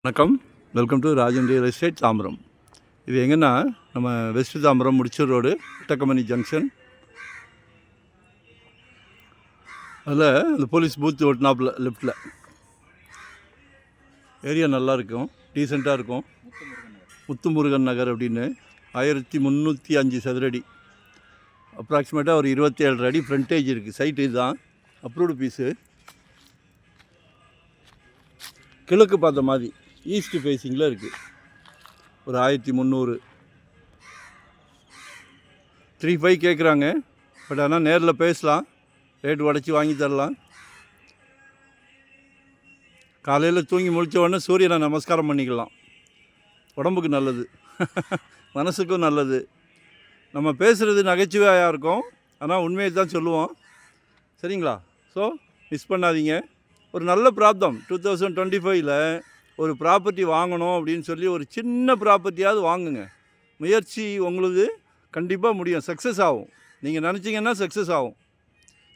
வணக்கம். Welcome to Rajan real estate Tambaram. இது எங்கன்னா நம்ம வெஸ்ட் தாம்பரம் முடிச்சூர் ரோடு டக்கமணி ஜங்ஷன். அதில் அந்த போலீஸ் பூத் ஓட்டினாப்பில் லெஃப்டில் ஏரியா நல்லாயிருக்கும், டீசெண்டாக இருக்கும். முத்துமுருகன் நகர் அப்படின்னு 1305 சதுரடி, அப்ராக்சிமேட்டாக ஒரு 27 அடி ஃப்ரண்டேஜ் இருக்குது. சைட்டு இதுதான், அப்ரூவ்டு பீஸு. கிழக்கு பார்த்த மாதிரி ஈஸ்ட் ஃபேஸிங்கில் இருக்குது. ஒரு 1300 3.5 கேட்குறாங்க. பட் ஆனால் நேரில் பேசலாம், ரேட் உடச்சி வாங்கி தரலாம். காலையில் தூங்கி முழித்த உடனே சூரியனை நமஸ்காரம் பண்ணிக்கலாம். உடம்புக்கு நல்லது, மனசுக்கும் நல்லது. நம்ம பேசுகிறது நகைச்சுவையாக இருக்கும், ஆனால் உண்மையை தான் சொல்லுவோம். சரிங்களா? ஸோ மிஸ் பண்ணாதீங்க. ஒரு நல்ல பிராப்தம். 2025ல் ஒரு ப்ராப்பர்ட்டி வாங்கணும் அப்படின்னு சொல்லி ஒரு சின்ன ப்ராப்பர்ட்டியாவது வாங்குங்க. முயற்சி உங்களுது கண்டிப்பாக முடியும், சக்ஸஸ் ஆகும். நீங்கள் நினச்சிங்கன்னா சக்ஸஸ் ஆகும்.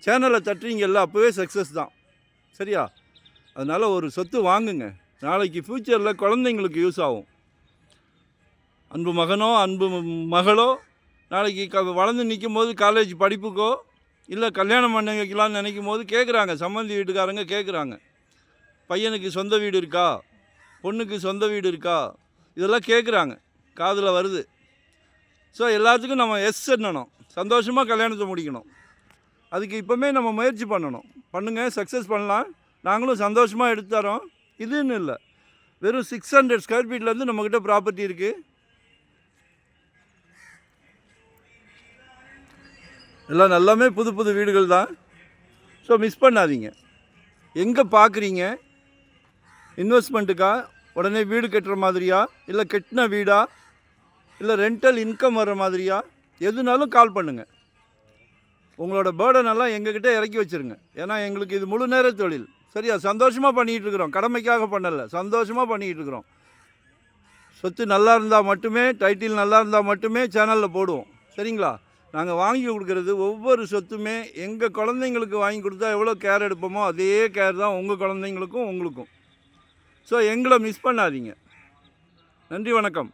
சேனலை தட்டுறீங்கல்ல, அப்போவே சக்ஸஸ் தான். சரியா? அதனால் ஒரு சொத்து வாங்குங்க, நாளைக்கு ஃப்யூச்சரில் குழந்தைங்களுக்கு யூஸ் ஆகும். அன்பு மகனோ அன்பு மகளோ நாளைக்கு வளர்ந்து நிற்கும் போது காலேஜ் படிப்புக்கோ இல்லை கல்யாணம் பண்ண வைக்கலான்னு நினைக்கும் போது கேட்குறாங்க, சம்மந்தி வீட்டுக்காரங்க கேட்குறாங்க, பையனுக்கு சொந்த வீடு இருக்கா, பொண்ணுக்கு சொந்த வீடு இருக்கா, இதெல்லாம் கேட்குறாங்க, காதில் வருது. ஸோ எல்லாத்துக்கும் நம்ம எஸ் என்னணும், சந்தோஷமாக கல்யாணத்தை முடிக்கணும். அதுக்கு இப்போமே நம்ம முயற்சி பண்ணணும். பண்ணுங்கள், சக்ஸஸ் பண்ணலாம். நாங்களும் சந்தோஷமாக எடுத்து தரோம். இதுன்னு இல்லை, வெறும் 600 ஸ்கொயர் ஃபீட்லேருந்து நம்மக்கிட்ட ப்ராப்பர்ட்டி இருக்குது. எல்லாம் எல்லாமே புது புது வீடுகள் தான். ஸோ மிஸ் பண்ணாதீங்க. எங்கே பார்க்குறீங்க? இன்வெஸ்ட்மெண்ட்டுக்கா, உடனே வீடு கட்டுற மாதிரியா, இல்லை கட்டின வீடா, இல்லை ரெண்டல் இன்கம் வர்ற மாதிரியா, எதுனாலும் கால் பண்ணுங்கள். உங்களோட பேர்டனெல்லாம் எங்ககிட்ட இறக்கி வச்சுருங்க. ஏன்னா எங்களுக்கு இது முழு நேர தொழில். சரியா? சந்தோஷமாக பண்ணிகிட்ருக்குறோம், கடமைக்காக பண்ணலை, சந்தோஷமாக பண்ணிகிட்ருக்குறோம். சொத்து நல்லா இருந்தால் மட்டுமே, டைட்டில் நல்லா இருந்தால் மட்டுமே சேனலில் போடுவோம். சரிங்களா? நாங்கள் வாங்கி கொடுக்குறது ஒவ்வொரு சொத்துமே எங்கள் குழந்தைங்களுக்கு வாங்கி கொடுத்தா எவ்வளோ கேர் எடுப்போமோ அதே கேர் தான் உங்கள் குழந்தைங்களுக்கும் உங்களுக்கும். ஸோ எங்களை மிஸ் பண்ணாதீங்க. நன்றி, வணக்கம்.